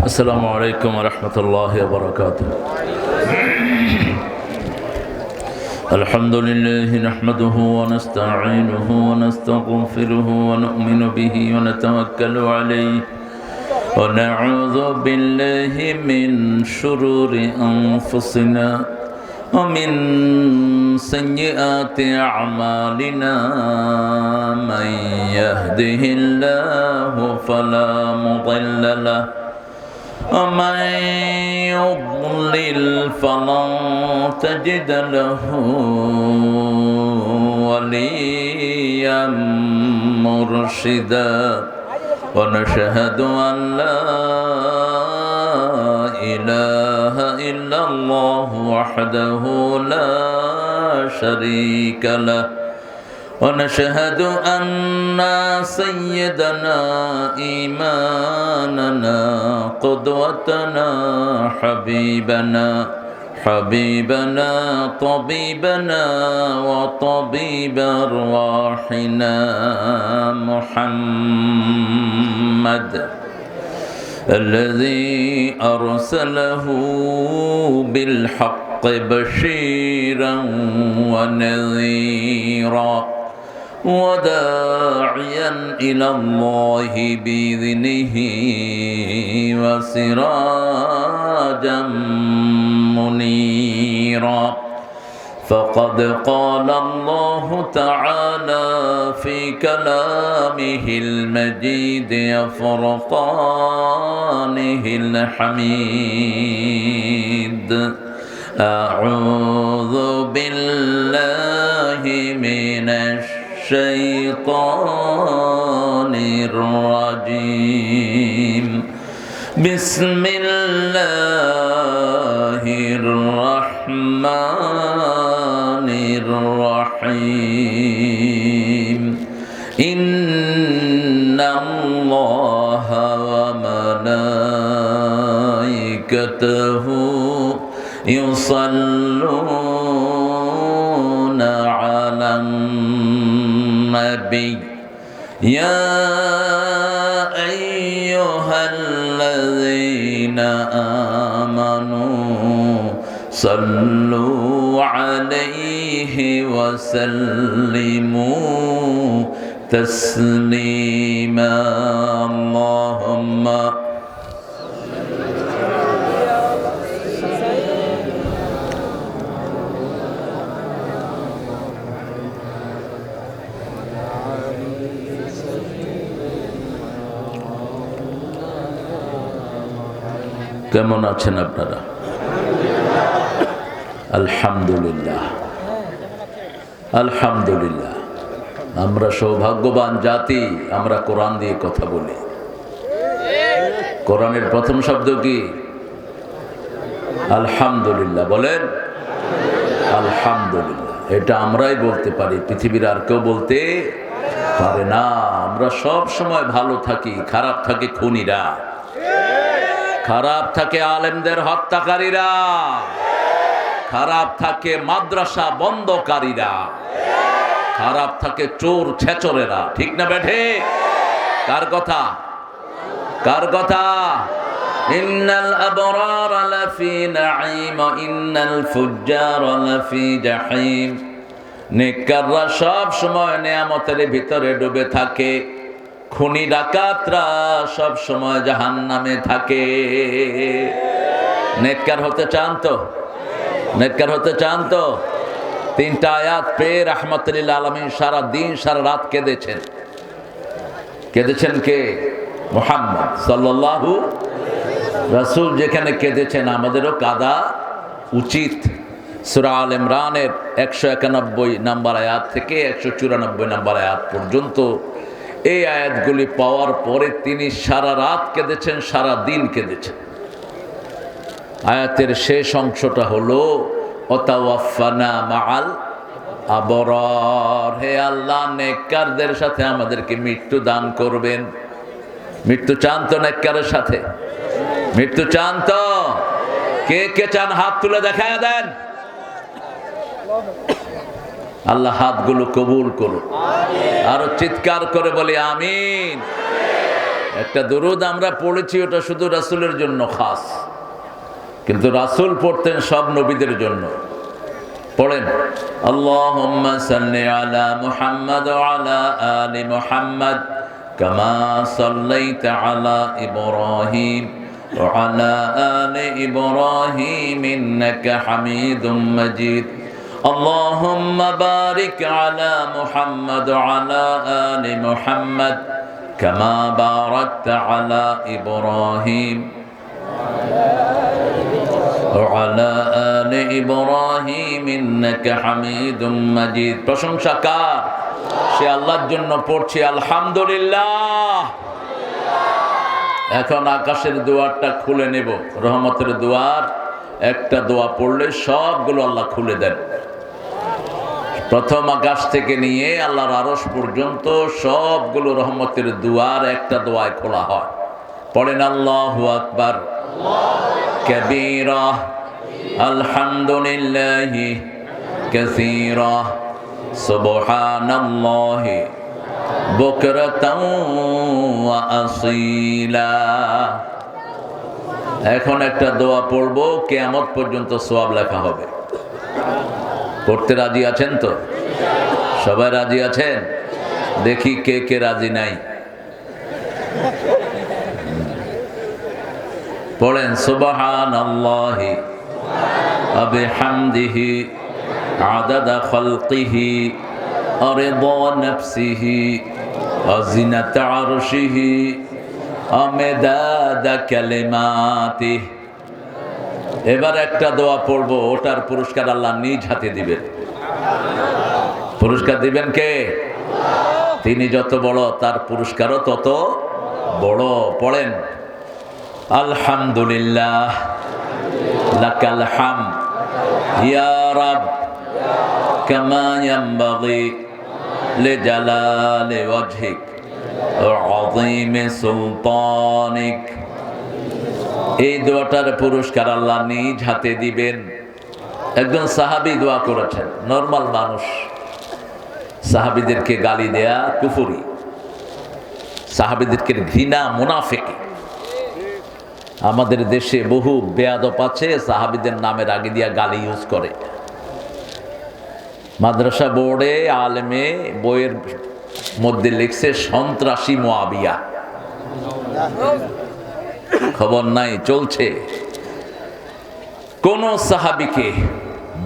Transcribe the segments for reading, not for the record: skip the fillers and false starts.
السلام عليكم ورحمة الله وبركاته. الحمد لله نحمده ونستعينه ونستغفره ونؤمن به ونتوكل عليه ونعوذ بالله من شرور أنفسنا ومن سيئات أعمالنا. من يهده الله فلا مضل له ومن يضلل فلن تجد له وليا مرشدا. ونشهد أن لا إله إلا الله وحده لا شريك له. ونشهد أن سيدنا إمامنا قدوتنا حبيبنا طبيبنا وطبيب أرواحنا محمد الذي أرسله بالحق بشيرا ونذيرا وداعيا إلى الله بإذنه وسراجا منيرا. فقد قال الله تعالى في كلامه المجيد وفرقانه الحميد: أعوذ بالله من الشيطان الرجيم. بسم الله الرحمن الرحيم. إن الله وملائكته يصلون على النبي يا أيها الذين آمنوا صلوا عليه وسلموا تسليما. اللهم কেমন আছেন আপনারা? আলহামদুলিল্লাহ আলহামদুলিল্লাহ। আমরা সৌভাগ্যবান জাতি, আমরা কোরআন দিয়ে কথা বলি। কোরআনের প্রথম শব্দ কি? আলহামদুলিল্লাহ। বলেন আলহামদুলিল্লাহ। এটা আমরাই বলতে পারি, পৃথিবীর আর কেউ বলতে পারে না। আমরা সব সময় ভালো থাকি, খারাপ থাকে খুনিরা, খারাপ থাকে আলেমদের হত্যাকারীরা, খারাপ থাকে মাদ্রাসা বন্ধকারীরা, খারাপ থাকে চোর ছেচরেরা। ঠিক না বেঠে? কার কথা? কার কথা? ইন্নাল আবরার লাফি নাঈম ওয়া ইন্নাল ফুজ্জার লাফি জাহিম। নেককাররা সব সময় নিয়ামতের ভিতরে ডুবে থাকে, খুনি ডাকাতরা সব সময় জাহান্নামে থাকে। নেককার হতে চান তো? নেককার হতে চান তো? তিনটা আয়াত পেয়ে রাহমাতুল লিল আলামিন সারা দিন সারা রাত কেঁদেছেন। কেঁদেছেন কে? মুহাম্মদ সাল্লাল্লাহু রাসূল যেখানে কেঁদেছেন আমাদেরও কাঁদা উচিত। সূরা আল ইমরানের 191 নম্বর আয়াত থেকে 194 নম্বর আয়াত পর্যন্ত এই আয়াতগুলি পাওয়ার পরে তিনি সারা রাত কেঁদেছেন, সারা দিন কেঁদেছেন। আয়াতের শেষ অংশটা হলো ওয়াতাওয়াফানা মাআল আবরার। হে আল্লাহ, নেককারদের সাথে আমাদেরকে মৃত্যু দান করবেন। মৃত্যু চান তো নেককারের সাথে? মৃত্যু চান তো? কে কে চান হাত তুলে দেখায় দেন। আল্লাহ হাতগুলো কবুল করুন। আরো চিৎকার করে বলি আমিন। একটা দরুদ আমরা পড়েছি, ওটা শুধু রাসূলের জন্য খাস, কিন্তু রাসূল পড়তেন সব নবীদের জন্য। পড়েন, আল্লাহুম্মা সাল্লি আলা মুহাম্মাদ ওয়া আলা আলি মুহাম্মাদ কামা সাল্লাইতা আলা ইব্রাহিম ওয়া আলা আলি ইব্রাহিম ইন্নাকা হামিদুম মাজিদ। আল্লাহুম্মা বারিক আলা মুহাম্মাদ ওয়া আলা আলি মুহাম্মাদ কামা বারাকতা আলা ইব্রাহিম وعلى آل إبراهيم إنك حميد مجيد। প্রশংসা কার? সে আল্লাহর জন্য পড়ছি আলহামদুলিল্লাহ। এখন আকাশের দুয়ারটা খুলে নেব, রহমতের দুয়ার। একটা দোয়া পড়লে সবগুলো আল্লাহ খুলে দেন। প্রথম আকাশ থেকে নিয়ে আল্লাহর আরশ পর্যন্ত সবগুলো রহমতের দুয়ার একটা দোয়ায় খোলা হয়। পড়েন আল্লাহু আকবার كبيرا الحمد لله كثيرا سبحان الله بكرة وأصيلا। এখন একটা দোয়া পড়বো, কিয়ামত পর্যন্ত সওয়াব লেখা হবে। পড়তে রাজি আছেন তো? সবাই রাজি আছেন? দেখি কে কে রাজি নাই। পড়েন, সুবহানাল্লাহি ওয়া বিহামদিহি আদাদা খালকিহি ওয়া রিদা নাফসিহি ওয়া জিনাতা আরশিহি ওয়া মিদাদা কালিমাতিহি। এবার একটা দোয়া পড়বো, ওটার পুরস্কার আল্লাহ নিজ হাতে দিবেন। পুরস্কার দিবেন কে? তিনি যত বড়, তার পুরস্কারও তত বড়। পড়েন, আলহামদুলিল্লাহ লাকাল হামদ ইয়া রাব কামা ইয়ানবাগি লিজালালি ওয়াজহিক ওয়া আযীমি সুলতানিক। এই দোয়াটার পুরস্কার আল্লাহ নিজ হাতে দিবেন। একজন সাহাবী দোয়া করেছেন, নরমাল মানুষ, সাহাবীদেরকে গালি দেয়া কুফরি, সাহাবীদেরকে ঘৃণা, মুনাফিকি। আমাদের দেশে বহু বেয়াদব আছে, সাহাবীদের নামের আগে দিয়া গালি ইউজ করে। মাদ্রাসা বোর্ডে আলেমে বইয়ের মধ্যে লিখছে সন্ত্রাসী মুআবিয়া। খবর নাই, চলছে। কোন সাহাবীকে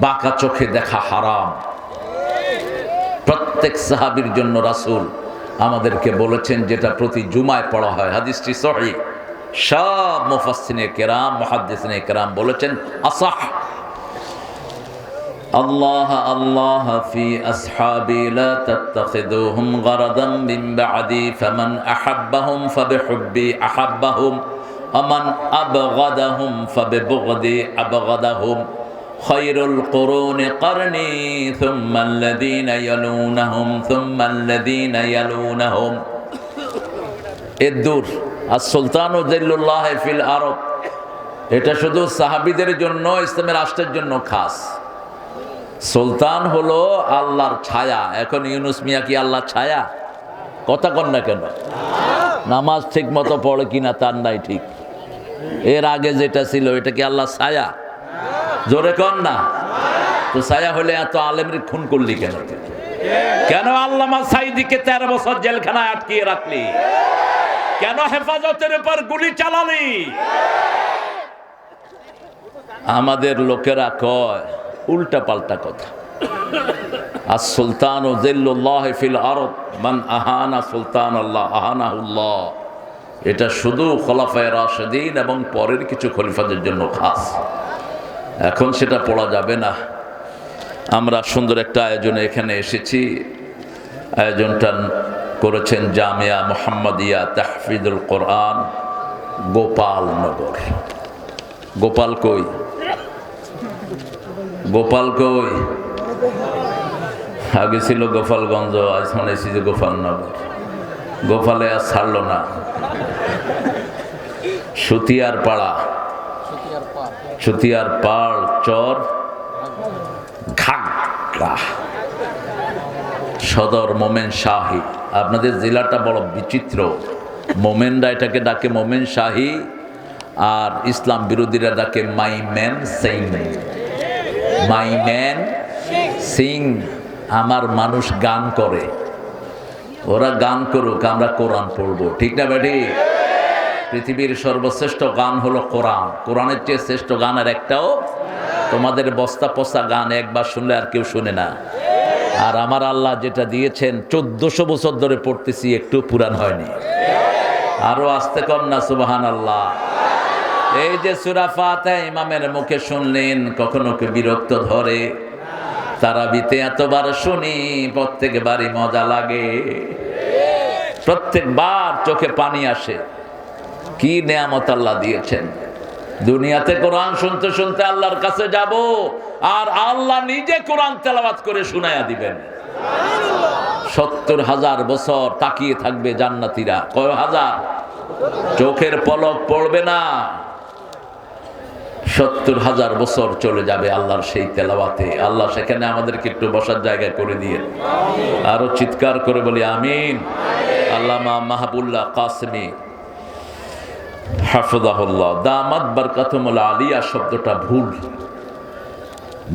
বাঁকা চোখে দেখা হারাম। প্রত্যেক সাহাবীর জন্য রাসূল আমাদেরকে বলেছেন, যেটা প্রতি জুমায় পড়া হয়, হাদিসটি সহিহ। সব মুফাসসিরিনে কেরাম, মুহাদ্দিসিনে কেরাম বলেছেন আসাহ। আল্লাহ আল্লাহ ফি আসহাবি লা তাত্তাখিদুহুম গারাদাম মিন বা'দি ফামান আহাব্বাহুম ফাবিহুব্বি আহাব্বাহুম ওয়া মান আবগাদাহুম ফাবিবুগদি আবগাদাহুম খায়রুল কুরুনি করনি সুম্মা আল্লাযীনা ইয়ালুনাহুম সুম্মা আল্লাযীনা ইয়ালুনাহুম। এদুর আর সুলতানু জিল্লুল্লাহ ফিল আরব, এটা শুধু সাহাবীদের জন্য, ইসলামের রাষ্ট্রের জন্য খাস। সুলতান হলো আল্লাহর ছায়া। এখন ইউনুস মিয়া কি আল্লাহর ছায়া? কথা কন না কেন? নামাজ ঠিক মতো পড়ে কিনা তার নাই ঠিক। এর আগে যেটা ছিল এটা কি আল্লাহর ছায়া? জোরে কন না। তো ছায়া হলে এত আলেমের খুন করলি কেন? কেন আল্লামা সাঈদীকে 13 বছর জেলখানায় আটকিয়ে রাখলি? কেন হেফাজতের উপর গুলি চালালি? আমাদের লোকেরা কয় উল্টা পাল্টা কথা। আর সুলতানু জিল্লুল্লাহ ফিল আরদ মান আহানা সুলতান আল্লাহ আহানাহুল্লাহ। এটা শুধু খোলাফায়ে রাশিদিন এবং পরের কিছু খলিফাদের জন্য খাস। এখন সেটা পড়া যাবে না। আমরা সুন্দর একটা আয়োজনে এখানে এসেছি। আয়োজনটা করেছেন জামিয়া মুহাম্মাদিয়া তাহফিজুল কোরআন, গোপালনগর। গোপাল কই? গোপাল কই? আগে ছিল গোপালগঞ্জ, আজ শুনেছি যে গোপালনগর। গোপালে আর ছাড়লো না। সুতিয়ার পাড়া, সুতিয়ার পাড়, চর ঘাগড়া, সদর মোমেন শাহী। আপনাদের জেলাটা বড় বিচিত্র। মোমেনরা এটাকে ডাকে মোমেন শাহী, আর ইসলাম বিরোধীরা ডাকে মাই ম্যান সিং। মাই ম্যান সিং, আমার মানুষ গান করে। ওরা গান করুক, আমরা কোরআন পড়বো, ঠিক না বেটি? পৃথিবীর সর্বশ্রেষ্ঠ গান হলো কোরআন। কোরআনের চেয়ে শ্রেষ্ঠ গান আর একটাও। তোমাদের বস্তা পচা গান একবার শুনলে আর কেউ শুনে না। আর আমার আল্লাহ যেটা দিয়েছেন 1400 বছর ধরে পড়তেছি, একটু পুরান হয়নি। আরো আস্তে কর না সুবহানাল্লাহ। এই যে সূরা ফাতিহা ইমামের মুখে শুনলেন, কখনো কি বিরক্ত ধরে? তারাবিতে এতবার শুনি, প্রত্যেকবারই মজা লাগে, প্রত্যেকবার চোখে পানি আসে। কি নেয়ামত আল্লাহ দিয়েছেন। দুনিয়াতে কোরআন শুনতে শুনতে আল্লাহর কাছে যাব, আর আল্লাহ নিজে কোরআন তেলাওয়াত করে শুনাইয়া দিবেন। 70,000 বছর তাকিয়ে থাকবে জান্নাতীরা। কয় হাজার? চোখের পলক পড়বে না। 70,000 বছর চলে যাবে আল্লাহর সেই তেলাওয়াতে। আল্লাহ সেখানে আমাদেরকে একটু বসার জায়গা করে দিয়ে আরো চিৎকার করে বলি আমিন। আল্লামা মাহবুল্লাহ কাসেমি হাফিজাহুল্লাহ দামাত বারকাতুহুল আলিয়া শব্দটা ভুল।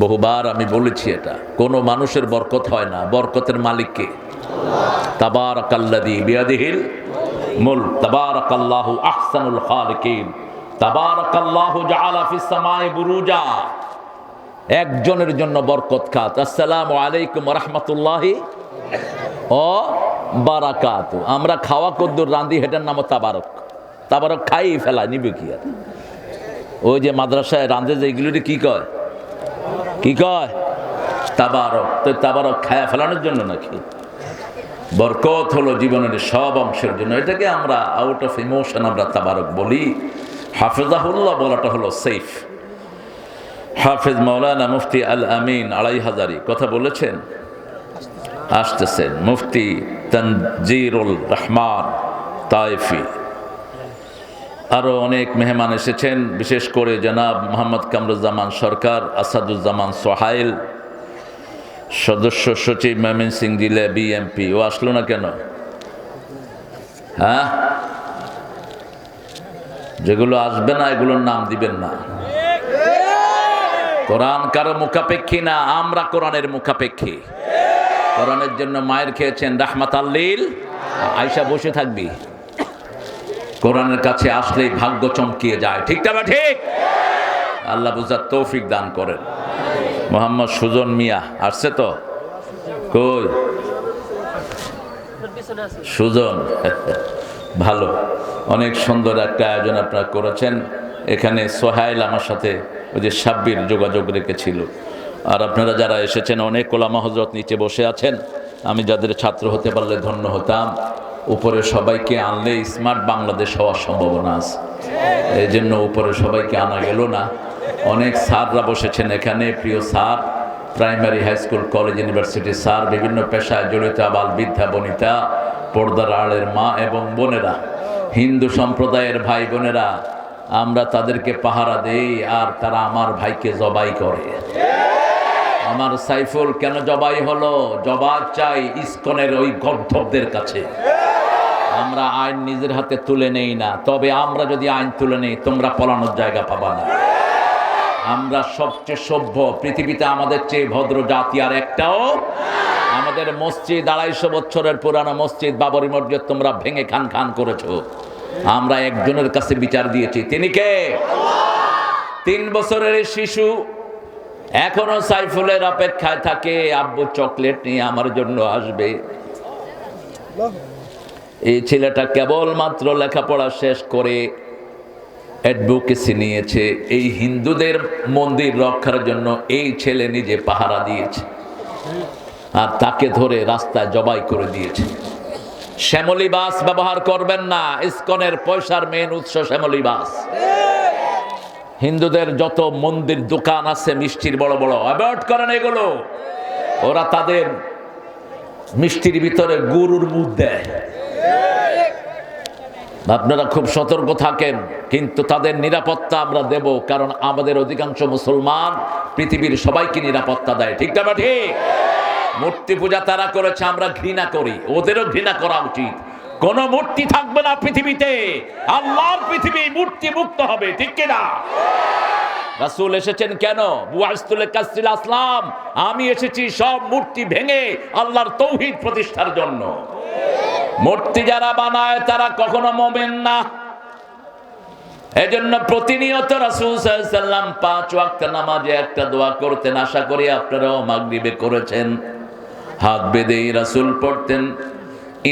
বহুবার আমি বলেছি, এটা কোনো মানুষের বরকত হয় না, বরকতের মালিক কে? তাবারাকাল্লাযী বিয়াদিহিল মুলক, তাবারাকাল্লাহু আহসানুল খালিকিন, তাবারাকাল্লাহু জাআলা ফিস সামাই বুরুজা। একজনের জন্য বরকত খাত। আসসালামু আলাইকুম ওয়া রাহমাতুল্লাহি ওয়া বারাকাতু। আমরা খাওয়া কদ্দুর রাঁধি, হেটার নাম তাবারক। তাবারক খাই ফেলা, নিবে কি আর? ওই যে মাদ্রাসায় রাঁধে যে এগুলি কি কয়? কি কয়? তাবারক। তো তাবারক খায়া ফেলানোর জন্য নাকি? বরকত হলো জীবনের সব অংশের জন্য। এটাকে আমরা আউট অফ ইমোশন আমরা তাবারক বলি। হাফিজাহুল্লাহ বলাটা হলো সেফ। হাফিজ মাওলানা মুফতি আল আমিন আড়াই হাজারি কথা বলেছেন, আসতেছেন। মুফতি তানজিরুল রহমান তায়েফি, আরো অনেক মেহমান এসেছেন, বিশেষ করে জনাব মোহাম্মদ কামরুজ্জামান সরকার, আসাদুজ্জামান সোহাইল, সদস্য সচিব ময়মনসিংহ জেলা বিএমপি। ও আসলো না কেন? হ্যাঁ, যেগুলো আসবে না এগুলোর নাম দিবেন না। কোরআন কারো মুখাপেক্ষী না, আমরা কোরআনের মুখাপেক্ষী। কোরআনের জন্য মায়ের খেয়েছেন রাহমাতাল লিল। আয়সা বসে থাকবি, কোরআনের কাছে আসলেই ভাগ্য চমকিয়ে যায়, ঠিক না? ঠিক। আল্লাহ বুঝার তৌফিক দান করেন। মোহাম্মদ সুজন মিয়া আসছে তো? কই সুজন? ভালো, অনেক সুন্দর একটা আয়োজন আপনারা করেছেন। এখানে সোহাইল আমার সাথে ওই যে সাব্বির যোগাযোগ রেখেছিল। আর আপনারা যারা এসেছেন, অনেক ওলামা হযরত নিচে বসে আছেন। আমি যাদের ছাত্র হতে পারলে ধন্য হতাম। উপরে সবাইকে আনলে স্মার্ট বাংলাদেশ হওয়ার সম্ভাবনা আছে, এই জন্য উপরে সবাইকে আনা গেল না। অনেক স্যাররা বসেছেন এখানে, প্রিয় sir, primary, high school, college, university sir, বিভিন্ন পেশায় জড়িত আবাল বৃদ্ধা বনিতা, পর্দার আড়ের মা এবং বোনেরা, হিন্দু সম্প্রদায়ের ভাই বোনেরা, আমরা তাদেরকে পাহারা দেই আর তারা আমার ভাইকে জবাই করে। আমার সাইফুল কেন জবাই হলো? জবাব চাই ইসকনের ওই গর্ধবদের কাছে। আমরা আইন নিজের হাতে তুলে নেই না, তবে আমরা যদি আইন তুলে নেই, তোমরা পলানোর জায়গা পাবা না। আমরা সবচেয়ে সভ্য, পৃথিবীতে আমাদের চেয়ে ভদ্র জাতি আর একটাও। আমাদের মসজিদ 250 বছরের পুরানো মসজিদ, বাবরি মসজিদ তোমরা ভেঙে খান খান করেছো। আমরা একজনের কাছে বিচার দিয়েছি, তিনি কে? 3 বছরের শিশু এখনো সাইফুলের অপেক্ষায় থাকে, আব্বু চকলেট নিয়ে আমার জন্য আসবে। এই ছেলেটা কেবলমাত্র লেখাপড়া শেষ করে অ্যাডভোকেসি নিয়েছে। এই হিন্দুদের মন্দির রক্ষার জন্য এই ছেলে নিজে পাহারা দিয়েছে, আর তাকে ধরে রাস্তায় জবাই করে দিয়েছে। শ্যামলী বাস ব্যবহার করবেন না, ইসকনের পয়সার মেন উৎস শ্যামলী বাস। হিন্দুদের যত মন্দির দোকান আছে মিষ্টির বড় বড়, অ্যাভয়েড করেন এগুলো। ওরা তাদের মিষ্টির ভিতরে গরুর মুখ দেয়। আপনারা খুব সতর্ক থাকেন, কিন্তু তাদের নিরাপত্তা আমরা দেব, কারণ আমাদের অধিকাংশ মুসলমান পৃথিবীর সবাইকে নিরাপত্তা দেয়, ঠিক না? ঠিক। মূর্তি পূজা তারা করেছে, আমরা ঘৃণা করি, ওদেরও ঘৃণা করা উচিত। কোন মূর্তি থাকবে না পৃথিবীতে, আল্লাহর পৃথিবী মূর্তি মুক্ত হবে, ঠিক কিনা? রাসূল এসেছেন কেন? বুআসতুল কাসরিল আসলাম, আমি এসেছি সব মূর্তি ভেঙে আল্লাহর তৌহিদ প্রতিষ্ঠার জন্য। মূর্তি যারা বানায় তারা কখনো মুমিন না। এজন্য প্রতিনিয়ত রাসূল সাল্লাল্লাহু আলাইহি ওয়াসাল্লাম 5 ওয়াক্ত নামাজে একটা দোয়া করতেন, আশা করি আপনারাও মাগরিবে করেছেন। হাত বেঁধে রাসূল পড়তেন,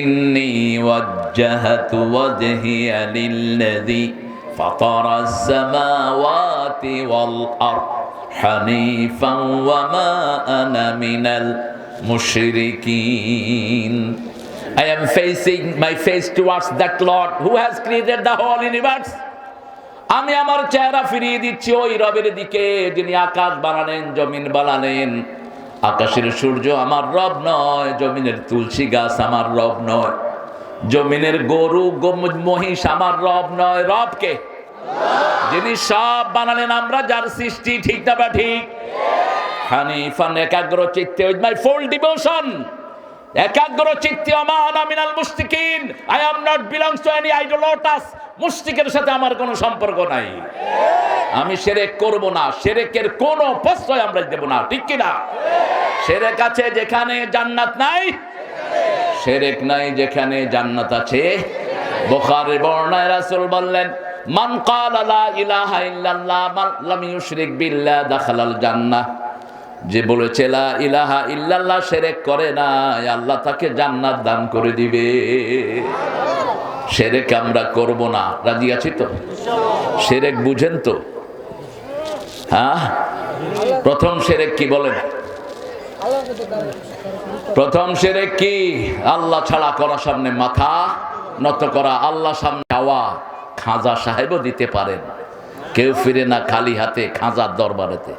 ইন্নী ওয়াজ্জাহাতু ওয়াজহিয়া লিল্লাযী ফাতারাস সামাওয়াতি ওয়াল আরদ হানিফান ওয়া মা আনা মিনাল মুশরিকিন। I am facing my face towards that Lord who has created the whole universe. আমি আমার চেহারা ফিরিয়ে দিচ্ছি ওই রবের দিকে যিনি আকাশ বানালেন, জমিন বানালেন। আকাশের সূর্য আমার রব নয়, জমিনের তুলসী গাছ আমার রব নয়, জমিনের গরু মহিষ আমার রব নয়। রব কে? যিনি সব বানালেন, আমরা যার সৃষ্টি, ঠিক না বা ঠিক? হানিফান, একাগ্র চিত্তে, উইথ মাই ফুল ডিভোশন, একাগ্র চিত্তে, আনা মিনাল মুশরিকিন, I am not belongs to any idolaters. মুশরিকের সাথে আমার কোনো সম্পর্ক নাই, আমি শিরক করব না, শিরকের কোনো প্রশ্রয় আমরা দেব না, ঠিক কি না? শিরক আছে যেখানে জান্নাত নাই, শিরক নাই যেখানে জান্নাত আছে। বুখারীর বর্ণনায় রাসূল বললেন, মান ক্বালা লা ইলাহা ইল্লাল্লাহ মান লাম ইউশরিক বিল্লাহ দাখালাল জান্নাহ। যে বলেছে লা ইলাহা ইল্লাল্লাহ, শিরক করে না, আল্লাহ তাকে জান্নাত দান করে দিবে। শিরক আমরা করব না, রাজি আছি তো? শিরক বুঝেন তো? হ্যাঁ, প্রথম শিরক কি বলেন? প্রথম শিরক কি? আল্লাহ ছাড়া করা, সামনে মাথা নত করা, আল্লাহ সামনে যাওয়া। খাজা সাহেবও দিতে পারেন, কেউ ফিরে না খালি হাতে খাজার দরবারেতে।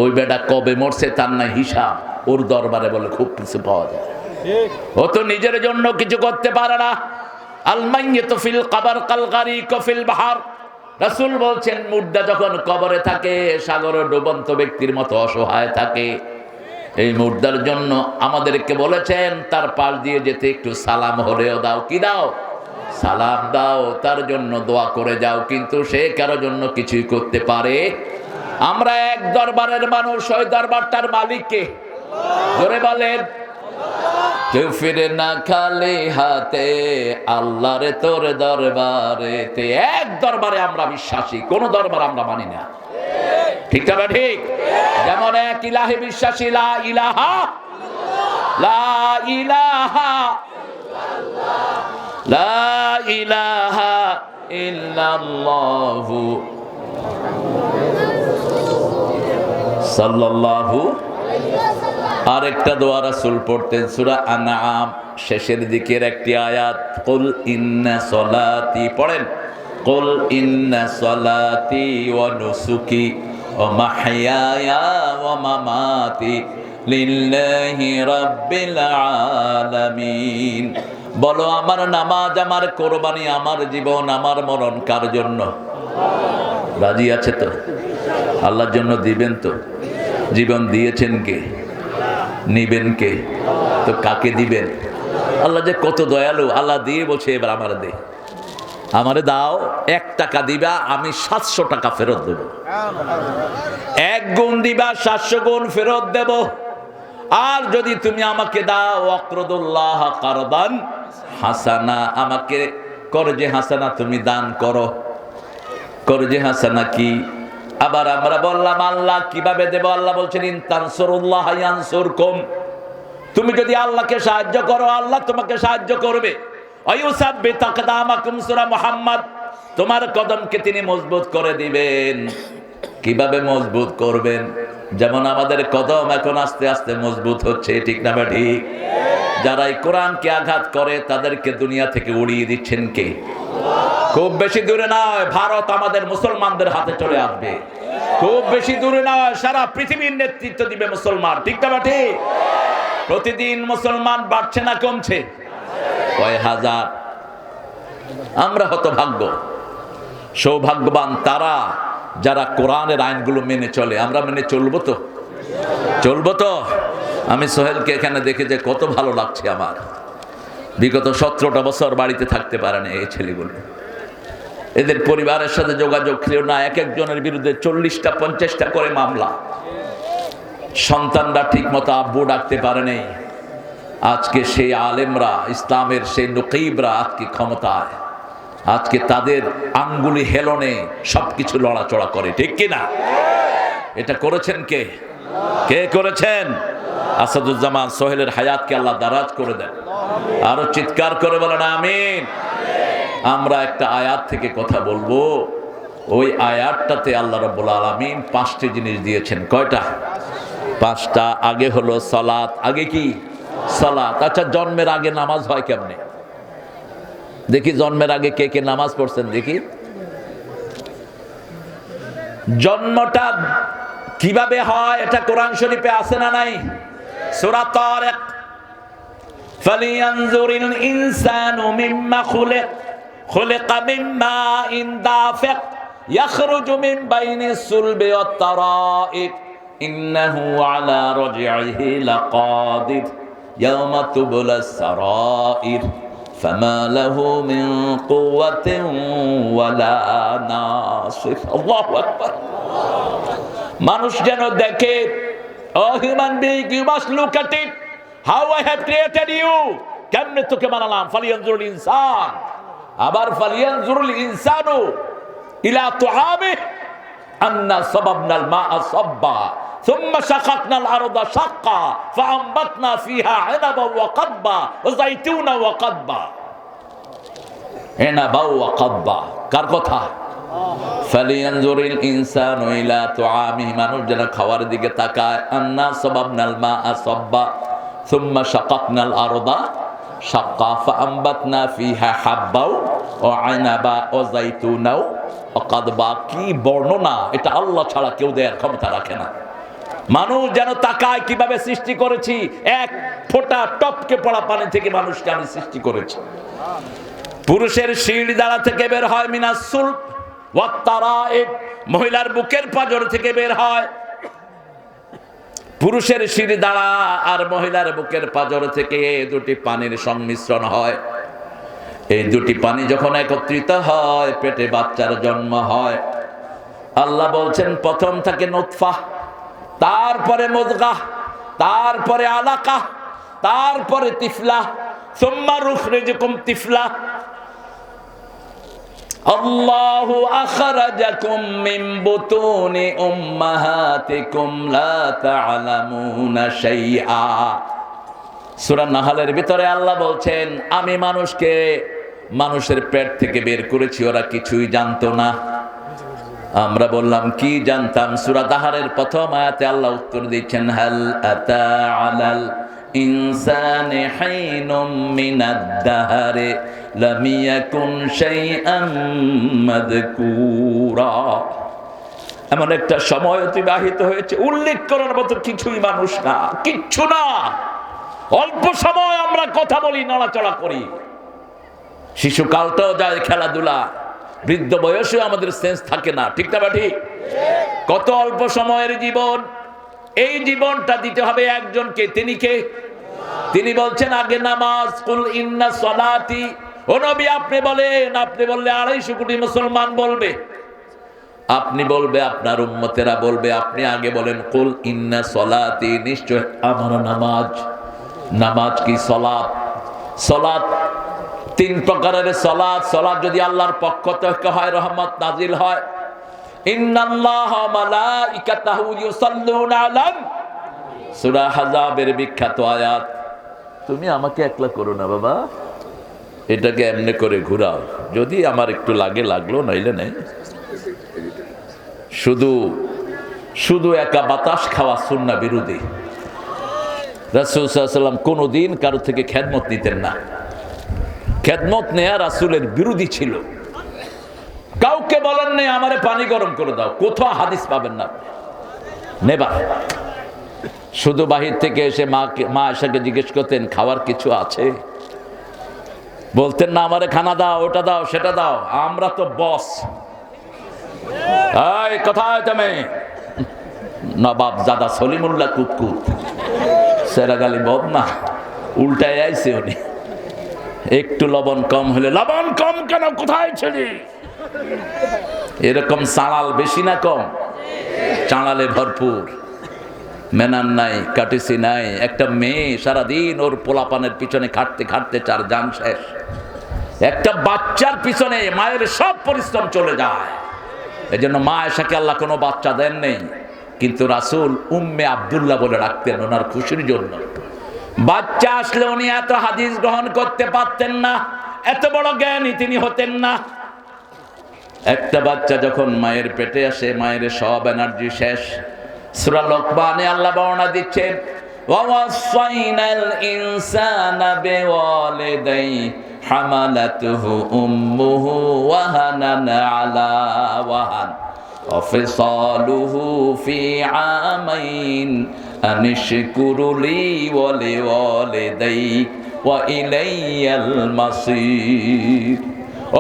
ওই বেটা কবে মরছে তার না হিসাব, ওর দরবারে বলে খুব কিছু পাওয়া যায়। ও তো নিজের জন্য কিছু করতে পারে না। আল মাইয়িতু ফিল কবর কাল গারিক ফিল বাহর। রাসূল বলছেন, মুর্দা যখন কবরে থাকে সাগরে ডুবন্ত ব্যক্তির মতো অসহায় থাকে। এই মুর্দার জন্য আমাদেরকে বলেছেন তার পাশ দিয়ে যেতে একটু সালাম হলেও দাও। কি দাও? সালাম দাও, তার জন্য দোয়া করে যাও। কিন্তু সে কারো জন্য কিছুই করতে পারে। আমরা এক দরবারের মানুষ, ওই দরবারটার মালিক কে? জোরে বলেন। কেউ ফিরে না খালি হাতে, আল্লাহরে তোর দরবারেতে। এক দরবারে আমরা বিশ্বাসী, কোন দরবার আমরা মানি না, ঠিক না? ঠিক। যেমন এক ইলাহে বিশ্বাসী, লা ইলাহা, লা ইলাহা, লা ইলাহা ইল্লাল্লাহু সাল্লাল্লাহু। আরেকটা দোয়া রাসূল পড়তেন সূরা আনআম শেষের দিকের একটি আয়াত, কুল ইন্না সলাতি, পড়েন, কুল ইন্না সলাতি ওয়া নুসুকি ওয়া মাহইয়ায়া ওয়া মামাতি লিল্লাহি রাব্বিল আলামিন। বলো, আমার নামাজ, আমার কোরবানি, আমার জীবন, আমার মরণ কার জন্য? রাজি আছে তো? আল্লাহর জন্য দিবেন তো? জীবন দিয়েছেন কে? নিবেন কে? তো কাকে দিবেন? আল্লাহ যে কত দয়ালু, আল্লাহ দিয়ে বলছে এবার আমার দে, আমারে দাও। 1 টাকা দিবা, আমি 700 টাকা ফেরত দেব। 1 গুণ দিবা, 700 গুণ ফেরত দেব। আর যদি তুমি আমাকে দাও, ওয়াকরদুল্লাহ কারদান হাসানা, আমাকে করজে হাসানা তুমি দান করো। করজে হাসানা কি? আবার আমরা বললাম আল্লাহ কিভাবে দেব? আল্লাহ বলছেন, ইন তানসুরুল্লাহ ইয়ানসুরকুম, তুমি যদি আল্লাহকে সাহায্য করো আল্লাহ তোমাকে সাহায্য করবে। ওয়ায়ুসাব্বিত আকদামাকুম, সূরা মুহাম্মদ, তোমার কদমকে তিনি মজবুত করে দিবেন। কিভাবে মজবুত করবেন? যেমন আমাদের কদম এখন আস্তে আস্তে মজবুত হচ্ছে, ঠিক না বা ঠিক? যারা এই কোরআনকে আঘাত করে তাদেরকে দুনিয়া থেকে উড়িয়ে দিচ্ছেন কে? খুব বেশি দূরে নয়, ভারত আমাদের মুসলমানদের হাতে চলে আসবে। খুব বেশি দূরে নয়, সারা পৃথিবীর নেতৃত্ব দিবে মুসলমান, ঠিক না বা ঠিক? প্রতিদিন মুসলমান বাড়ছে না কমছে? কয় হাজার। আমরা হতভাগ্য, সৌভাগ্যবান তারা যারা কোরআনের আইনগুলো মেনে চলে। আমরা মেনে চলবো তো? চলবো তো? আমি সোহেলকে এখানে দেখে যে কত ভালো লাগছে আমার। বিগত 17টা বছর বাড়িতে থাকতে পারে না এই ছেলেগুলো। এদের পরিবারের সাথে যোগাযোগ ছিল না। এক একজনের বিরুদ্ধে 40টা 50টা করে মামলা। সন্তানরা ঠিক মতো আব্বু ডাকতে পারে নেই। আজকে সেই আলেমরা, ইসলামের সেই নকিবরা আজকে ক্ষমতায়। আজকে তাদের আঙ্গুলি হেলনে সবকিছু লড়াচড়া করে, ঠিক কিনা? এটা করেছেন কে? কে করেছেন? আসাদুজ্জামান সোহেলের হায়াতকে আল্লাহ দারাজ করে দেন। আরো চিৎকার করে বলেন আমিন। আমরা একটা আয়াত থেকে কথা বলবো। ওই আয়াতটাতে আল্লাহ রাব্বুল আলামিন 5টি জিনিস দিয়েছেন। কয়টা? 5টা। আগে হলো সালাত। আগে কি? সালাত। আচ্ছা, জন্মের আগে নামাজ হয় কেমনে? দেখি জন্মের আগে কে কে নামাজ পড়ছেন দেখি। জন্মটা কিভাবে হয় এটা কোরআন শরীফে আছে না নাই? সূরা তারিক, ফালিয়ানজুরিল ইনসানু মিম্মা খুলিক, খুলিকা মিম্মা ইন দাফিক ইয়াখরুজু মিন বাইনিস সুলবি ওয়াত তারাইব ইন্নাহু আলা রাজইহি লাকাদির ইয়াওমা তুবলাস সারাইর ফামা লাহু মিন কুওয়াতিন ওয়ালা নাসির। আল্লাহু আকবার। মানুষ যেন দেখে, oh human being, you must look at it, how I have created you, কেমনে তোকে বানালাম। ফালিয়ানজুরুল ইনসান, আবার ফালিয়ানজুরুল ইনসানু ইলা তুআমিহি আন্না সাবাবনাল মা'a সাব্বা ثم شققنا الأرض شقا فأنبتنا فيها عنبا وقضبا وزيتونا وقضبا। عنبا وقضبا কার কথা? ফালিয়ানজুরিল ইনসানু ইলা তুআমিহি, মানুষ যেন খাওয়ার দিকে তাকায়। আন্না সাবাবনাল মা'a সাব্বা সুম্মা শাকাকনাল আরদা শাক্কা ফাআমবাতনা ফিহা হাব্বা ওয়া আনাবা ওয়া যাইতুনা ওয়া কাদবা। কি বর্ণনা! এটা আল্লাহ ছাড়া কেউ দেয়ার ক্ষমতা রাখে না। মানুষ যেন তাকায় কিভাবে সৃষ্টি করেছি। এক ফোঁটা টপকে পড়া পানি থেকে মানুষকে আমি সৃষ্টি করেছি। পুরুষের শিড় দ্বারা থেকে বের হয় মিনাস সুলব ওয়াত তারাইব, মহিলার বুকের পাঁজর থেকে বের হয়। পুরুষের শির দ্বারা আর মহিলার বুকের পাঁজর থেকে দুটি পানির সংমিশ্রণ হয়। এই দুটি পানি যখন একত্রিত হয় পেটে বাচ্চার জন্ম হয়। আল্লাহ বলছেন প্রথম থাকে নুতফা, তারপরে মুদগাহ, তারপরে আলাকা, তারপরে তিফলা, সুম্মা নুখরিজুকুম তিফলা। আল্লাহু আখরাজাকুম মিন বুতুনি উম্মাহাতিকুম লা তা'লামুনা শাইআ। সূরা নাহলের ভিতরে আল্লাহ বলছেন আমি মানুষকে মানুষের পেট থেকে বের করেছি, ওরা কিছুই জানতো না। আমরা বললাম কি জানতাম? সূরা দাহারের প্রথম আয়াতে আল্লাহ উত্তর দিচ্ছেন হাল আতা আলাল ইনসানি হাইনুম মিনাদ দাহরি লাম ইয়াকুন শাইআম মাযকুরা। এমন একটা সময় অতিবাহিত হয়েছে উল্লেখ করার মতো কিছুই মানুষ না, কিচ্ছু না। অল্প সময় আমরা কথা বলি, নড়াচড়া করি, শিশুকালটাও যায় খেলাধুলা, বৃদ্ধ বয়সেও আমাদের সেন্স থাকে না, ঠিক না ঠিক? কত অল্প সময়ের জীবন। এই জীবনটা দিতে হবে একজনকে। তিনি কে? তিনি বলছেন আগে নামাজ। কুল ইন্না সলাতি, ও নবী আপনি বলেন, আপনি বললে 250 কোটি মুসলমান বলবে, আপনি বলবে, আপনার উম্মতেরা বলবে, আপনি আগে বলেন কুল ইন্না সলাতি, নিশ্চয় আমার নামাজ। নামাজ কি? সলাত। সলাত 3 প্রকারের সলাত। সলাত যদি আল্লাহর পক্ষ থেকে হয় রহমত নাজিল হয়। ইন্নাল্লাহা ওয়া মালাইকাতাহু ইউসাল্লুনা আলান, সূরা হাজাবের বিখ্যাত আয়াত। তুমি আমাকে একলা করো না বাবা, এটাকে এমনি করে ঘুরাও, যদি আমার একটু লাগে লাগলো, নইলে নেই। শুধু শুধু একা বাতাস খাওয়া সুন্নাহ বিরোধী। রাসূল সাল্লাল্লাহু আলাইহি ওয়াসাল্লাম কোনোদিন কারো থেকে খেদমত নিতেন না। খেদমত নেয়া রাসূলের বিরোধী ছিল। কাউকে বলেন নাই আমারে পানি গরম করে দাও, কোথাও হাদিস পাবেন না। নেবার শুধু বাহির থেকে এসে মা আয়েশাকে জিজ্ঞেস করতেন খাওয়ার কিছু আছে? বলতেন না আমারে খানা দাও, ওটা দাও, সেটা দাও, আমরা তো বস। এই কোথায় তুমি? নবাব জাদা সলিমুল্লাহ কুতকুত সেরাগালি বদ না, উল্টায় আইছে উনি। একটু লবণ কম হলে লবণ কম কেন, কোথায় ছিলি? এরকম চাঁড়াল বেশি না কম? চাঁড়ালে ভরপুর। মেনান নাই, কাটিসি নাই। একটা মেয়ে সারাদিন ওর পোলাপানের পিছনে খাটতে খাটতে চার জান শেষ। একটা বাচ্চার পিছনে মায়ের সব পরিশ্রম চলে যায়। এজন্য মা আয়েশাকে আল্লাহ কোনো বাচ্চা দেন নেই, কিন্তু রাসূল উম্মে আব্দুল্লাহ বলে রাখতেন ওনার খুশির জন্য। বাচ্চা আসলে উনি এত হাদিস গ্রহণ করতে পারতেন না, এত বড় জ্ঞানী তিনি হতেন না। একটা বাচ্চা যখন মায়ের পেটে আসে, মায়ের সব এনার্জি শেষ। সূরা লোকমানে আল্লাহ বর্ণনা দিচ্ছেন, ওয়াসাইনাল ইনসানা বিওয়ালিদাইহি হামালাতুহু উম্মুহু ওয়াহানান আলা ওয়াহান ওয়াফিসালুহু ফি আমাইন আনিশকুরু লি ওয়া লিওয়ালিদাইহি ওয়া ইলাইয়াল মাসির।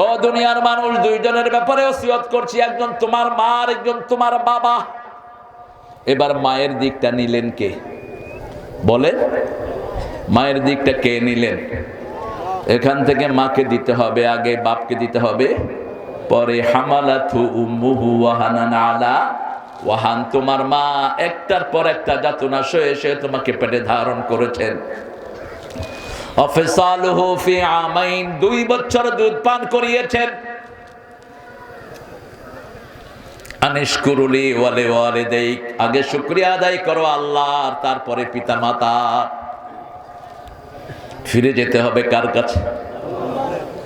ও দুনিয়ার মানুষ, দুইজনের ব্যাপারে ওসিয়ত করছি, একজন তোমার মা আর একজন তোমার বাবা। এবার মায়ের দিকটা নিলেন কে? বলে মায়ের দিকটা কে নিলেন? এখান থেকে মাকে দিতে হবে আগে, বাপকে দিতে হবে পরে। হামালাতু উম্মুহু ওয়াহানান আলা ওয়াহান, তোমার মা একটার পর একটা যাতনা সয়ে সয়ে তোমাকে পেটে ধারণ করেছেন। অফিসালুহু ফি আমাইন, 2 বছর দুধ পান করিয়েছেন। আনিশকুরুলি ওয়া লিওয়ালিদাইক, আগে শুকরিয়া আদায় করো আল্লাহর, তারপরে পিতামাতা। ফিরে যেতে হবে কার কাছে?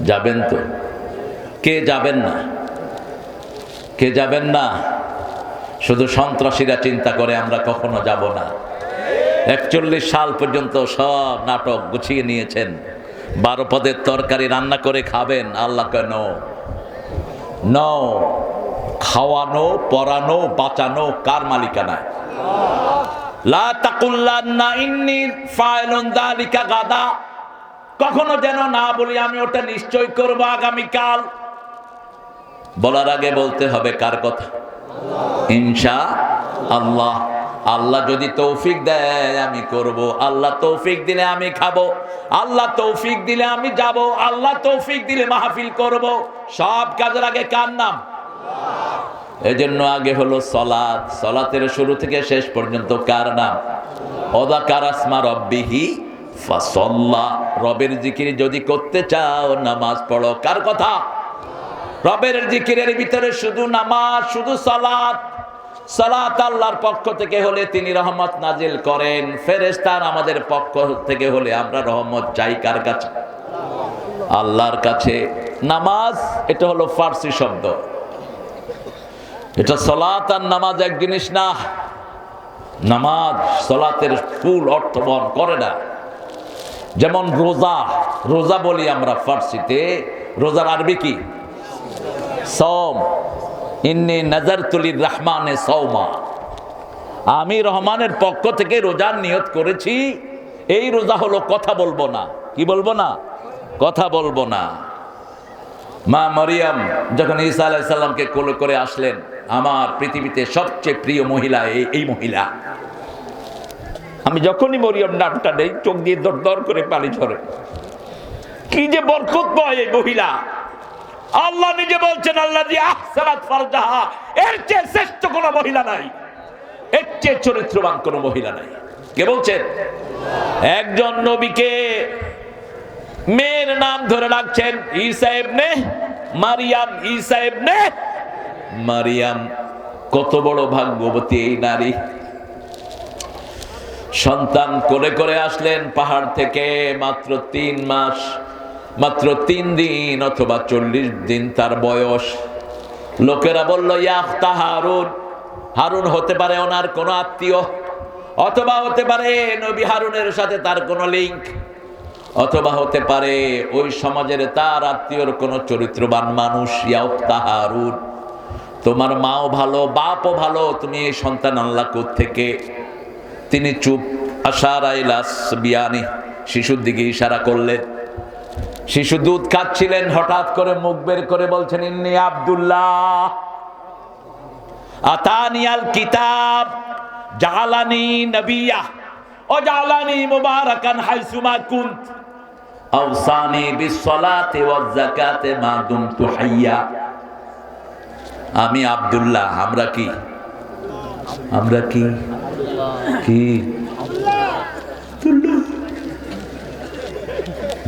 যাবেন তো? কে যাবেন না? কে যাবেন না? শুধু সন্ত্রাসীরা চিন্তা করে আমরা কখনো যাব না। 41 সাল পর্যন্ত সব নাটক গুছিয়ে নিয়েছেন, 12 পদের তরকারি রান্না করে খাবেন। আল্লাহ কেন? নো, খাওয়ানো, পরানো, বাঁচানো কার মালিকানা? লা তাকুল্লান্না ইন্নী ফাইলুন যালিকা গাদা, কখনো যেন না বলি আমি ওটা নিশ্চয় করব আগামীকাল। বলার আগে বলতে হবে কার কথা? ইনশাআল্লাহ। আল্লাহ যদি তৌফিক দেয় আমি করব, আল্লাহ তৌফিক দিলে আমি খাবো, আল্লাহ তৌফিক দিলে আমি যাব, আল্লাহ তৌফিক দিলে মাহফিল করব। সব কাজের আগে কার নাম? এজন্য আগে হলো সালাত। সালাতের শুরু থেকে শেষ পর্যন্ত কার নাম? ওয়াযাকার আসমা রাব্বিহি ফাসাল্লা। রবের জিকির যদি করতে চাও নামাজ পড়ো। কার কথা? রবের জিকিরের ভিতরে শুধু নামাজ, শুধু সালাত। সালাত আল্লাহর পক্ষ থেকে হলে তিনি রহমত নাজিল করেন, ফেরেশতার আমাদের পক্ষ থেকে হলে আমরা রহমত চাই কার কাছে? আল্লাহর কাছে। নামাজ এটা হলো ফার্সি শব্দ, এটা সালাত আর নামাজ এক জিনিস না। নামাজ সালাতের ফুল অর্থ বহন করে না। যেমন রোজা, রোজা বলি আমরা ফার্সিতে, রোজার আরবি কি? সওম। ইন্নী নাযারতু লির-রাহমানে সাওমা, আমি রহমানের পক্ষ থেকে রোজার নিয়ত করেছি। এই রোজা হলো কথা বলবো না। কি বলবো না? কথা বলবো না। মা মরিয়ম যখন ঈসা আলাইহিস সালামকে কোলে করে আসলেন, আমার পৃথিবীতে সবচেয়ে প্রিয় মহিলা এই মহিলা। আমি যখনই মরিয়ম নামটা নেই চোখ দিয়ে দর দর করে পানি ঝরে। কি যে বরকতময় এই মহিলা! আল্লাহ নিজে বলছেন আল্লাযী আহসানাত ফারজাহা, এর চেয়ে শ্রেষ্ঠ কোনো মহিলা নাই, এর চেয়ে চরিত্রবান কোনো মহিলা নাই। কে বলছেন? একজন নবীকে মেয়ের নাম ধরে রাখছেন ঈসা ইবনে মারিয়াম। ঈসা ইবনে মারিয়াম, কত বড় ভাগ্যবতী এই নারী! সন্তান কোলে করে আসলেন পাহাড় থেকে, মাত্র 3 মাস, মাত্র 3 দিন অথবা 40 দিন তার বয়স। লোকেরা বলল ইয়া আখতা হারুন, হারুন হতে পারে ওনার কোনো আত্মীয়, অথবা হতে পারে নবী হারুনের সাথে তার কোনো লিঙ্ক, অথবা হতে পারে ওই সমাজের তার আত্মীয়র কোনো চরিত্রবান মানুষ। ইয়া আখতা হারুন, তোমার মাও ভালো, বাপও ভালো, তুমি এই সন্তান আল্লাহ কোত্থেকে? তিনি চুপ। আশারা ইলাস বিয়ানি, শিশুর দিকে ইশারা করলেন। শিশু দুধ খাচ্ছিলেন, হঠাৎ করে মুখ বের করে বলছেন ইন্নী আব্দুল্লাহ আতানিয়াল কিতাব জালানি নবিয়্যা ও জালানি মুবারাকান হাইসুমা কুনত। আওসানি বিসসালাতি ওয়াজ যাকাতি মা দুমতু হাইয়া। আমি আব্দুল্লাহ, আমরা কি কি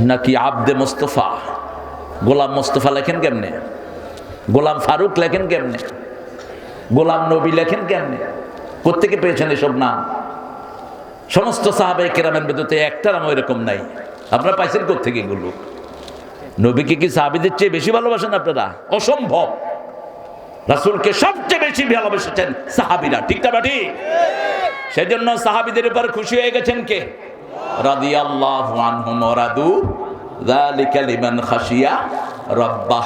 নাকি আব্দে মুস্তফা? গোলাম মুস্তফা লেখেন কেমনে? গোলাম ফারুক লেখেন কেমনে? গোলাম নবী লেখেন কেমনে? কোত্থেকে পেয়েছেন এসব নাম? সমস্ত সাহাবায়ে কেরামের মধ্যে একটা নাম এরকম নাই। আপনারা পাইছেন কোত্থেকে এগুলো? নবীকে কি সাহাবীদের চেয়ে বেশি ভালোবাসেন আপনারা? অসম্ভব। রাসূলকে সবচেয়ে বেশি ভালোবেসেছেন সাহাবীরা, ঠিক না ঠিক? সেজন্য সাহাবীদের উপর খুশি হয়ে গেছেন কে? রাদিয়াল্লাহু আনহুম ওয়া রাদু যালিকা লিমান খাশিয়া রাব্বাহ।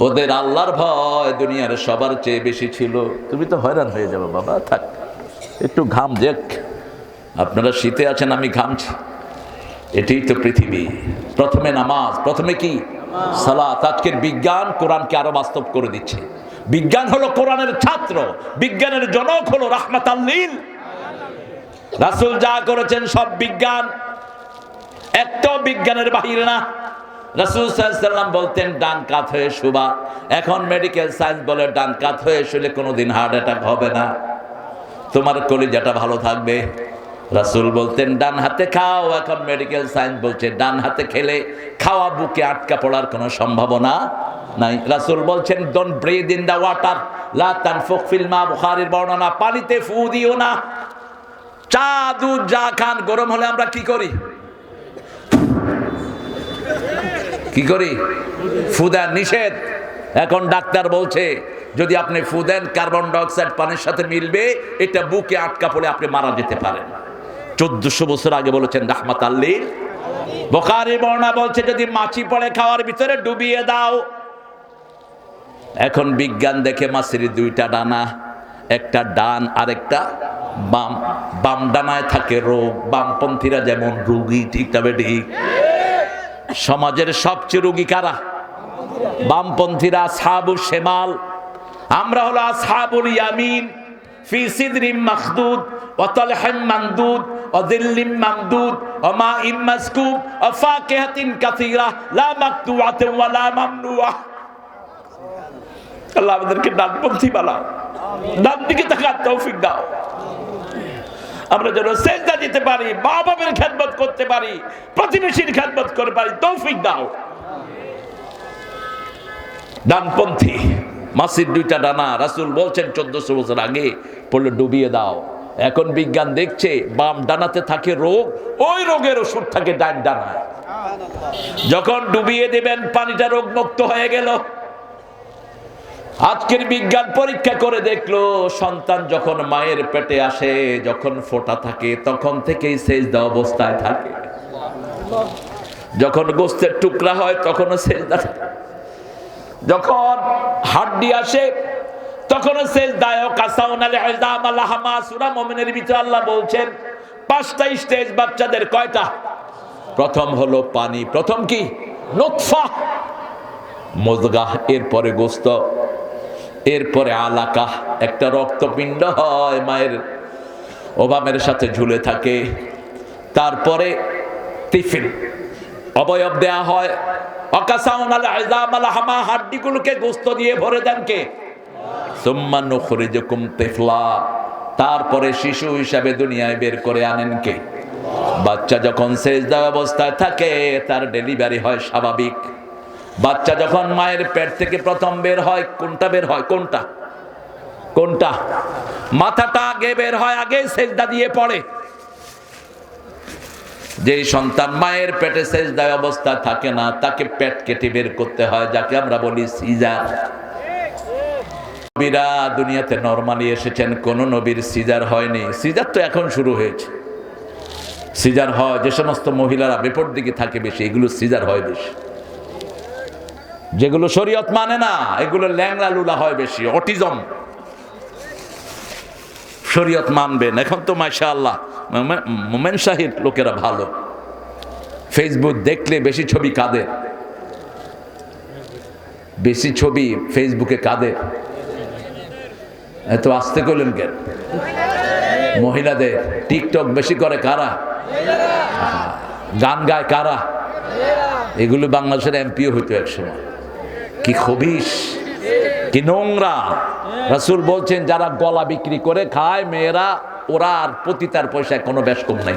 ওদের আল্লাহর ভয় দুনিয়ার সবার চেয়ে বেশি ছিল। তুমি তো হয়রান হয়ে যাবে বাবা, থাক একটু ঘাম দেখ। আপনারা শীতে আছেন, আমি ঘামছি। এটাই তো পৃথিবী। প্রথমে নামাজ, প্রথমে কি? সালাত। আজকের বিজ্ঞান কোরআনকে আরো বাস্তব করে দিচ্ছে। বিজ্ঞান হলো কোরআনের ছাত্র, বিজ্ঞানের জনক হলো রাহমাতাল লিল। রাসূল যা করেছেন সব বিজ্ঞান, একটাও বিজ্ঞানের বাহিরে না। রাসূল সাল্লাল্লাহু আলাইহি ওয়াসাল্লাম বলতেন ডান কাত হয়ে শুবা। এখন মেডিকেল সায়েন্স বলে ডান কাত হয়ে শুলে কোনোদিন হার্ট অ্যাটাক হবে না, তোমার কলিজাটা ভালো থাকবে। রাসূল বলতেন ডান হাতে খাও, এখন মেডিকেল সায়েন্স বলছে ডান হাতে খেলে খাওয়া বুকে আটকা পড়ার কোনো সম্ভাবনা নাই। রাসূল বলছেন don't breathe in the water লা তানফুখ ফিল মা। বুখারীর বর্ণনা, পানিতে ফু দিও না। চা দুধ যা খান, গরম হলে আমরা কি করি? ফু দেন, নিষেধ। এখন ডাক্তার বলছে যদি আপনি ফু দেন কার্বন ডাইঅক্সাইড পানির সাথে মিলবে, এটা বুকে আটকা পড়ে আপনি মারা যেতে পারেন। 1400 বছর আগে বলেছেন রাহমাতাল লিল। বুখারী বর্ণনা বলছে যদি মাছি পড়ে খাওয়ার ভিতরে ডুবিয়ে দাও। এখন বিজ্ঞান দেখে মাছের দুইটা ডানা, একটা ডান আর একটা বাম। বাম ডানায় থাকে রোগ, বামপন্থীরা যেমন রোগী, ঠিক তবে ঠিক। সমাজের সবচেয়ে রোগী কারা? বামপন্থীরা, আসহাবুশ শিমাল। আমরা হলো আসহাবুল ইয়ামিন। ফি সিদরিম মাখদুদ ওয়া তালহিম মামদুদ ওয়া যিল্লিম মামদুদ ওয়া মাইম মাসকুব ওয়া ফাকিহাতিন কাসীরা লা মাকতুআতিন ওয়া লা মামনুআ। আল্লাহ আমাদেরকে ডানপন্থী বানাও, ডান দিকে তাকার তৌফিক দাও। আমরা যেন সেজদা দিতে পারি, মা বাবার খেদমত করতে পারি, প্রতিবেশীর খেদমত করতে পারি, তৌফিক দাও। ডানপন্থী মাছির দুইটা ডানা, রাসূল বলছেন 1400 বছর আগে পড়লে ডুবিয়ে দাও। এখন বিজ্ঞান দেখছে বাম ডানাতে থাকে রোগ, ওই রোগের ওষুধ থাকে ডান ডানায়। যখন ডুবিয়ে দেবেন পানিটা রোগ মুক্ত হয়ে গেল। আজকের বিজ্ঞান পরীক্ষা করে দেখলো সন্তান যখন মায়ের পেটে আসে, যখন ফোঁটা থাকে তখন থেকেই সেজদা অবস্থায় থাকে। যখন গোস্তের টুকরা হয় তখনও সেজদা, যখন হাড্ডি আসে তখনও সেজদায়। কাসাউনাল ইযাম লাহমা। সূরা মুমিনের ভিতরে আল্লাহ বলছেন 5টা স্টেজ বাচ্চাদের। কয়টা? প্রথম হলো পানি, প্রথম কি? নুতফা, মুযগা, এরপরে গোস্ত, এরপরে আলাকা, একটা রক্তপিণ্ড হয় মায়ের ওবামের সাথে ঝুলে থাকে। তারপরে টিফিন, অবয়ব দেয়া হয়। অকাসাউনাল ইযাম লাহমা, হাড্ডিগুলোকে গোস্ত দিয়ে ভরে দেন কে? সুম্মা নুখরিজুকুম তিফলা, তারপরে শিশু হিসাবে দুনিয়ায় বের করে আনেন কে? বাচ্চা যখন সেজদা অবস্থায় থাকে তার ডেলিভারি হয় স্বাভাবিক। বাচ্চা যখন মায়ের পেট থেকে প্রথম বের হয়, কোনটা বের হয়? কোনটা? মাথাটা আগে বের হয়, আগে সেজদা দিয়ে পড়ে। যে সন্তান মায়ের পেটে সেজদায় অবস্থা থাকে না তাকে পেট কেটে বের করতে হয়, যাকে আমরা বলি সিজার। নবীরা দুনিয়াতে নরমালি এসেছেন, কোন নবীর সিজার হয়নি। সিজার তো এখন শুরু হয়েছে। সিজার হয় যে সমস্ত মহিলারা বিপদ দিকে থাকে বেশি, এগুলো সিজার হয় বেশি। যেগুলো শরীয়ত মানে না এগুলো ল্যাংলা লুলা হয় বেশি, অটিজম। শরীয়ত মানবেন। এখন তো মাশাআল্লাহ মোমেন শাহির লোকেরা ভালো। ফেসবুক দেখলে বেশি ছবি কাদের? বেশি ছবি ফেসবুকে কাদের? এত আস্তে করলেন কেন? মহিলাদের। টিকটক বেশি করে কারা? গান গায় কারা? এগুলো বাংলাদেশের এমপিও হইতো একসময়। কি খবিস, কি নোংরা। রাসূল বলছেন যারা গলা বিক্রি করে খায় মেয়েরা, ওরা আর পতিতার পয়সায় কোনো বেশ কম নাই।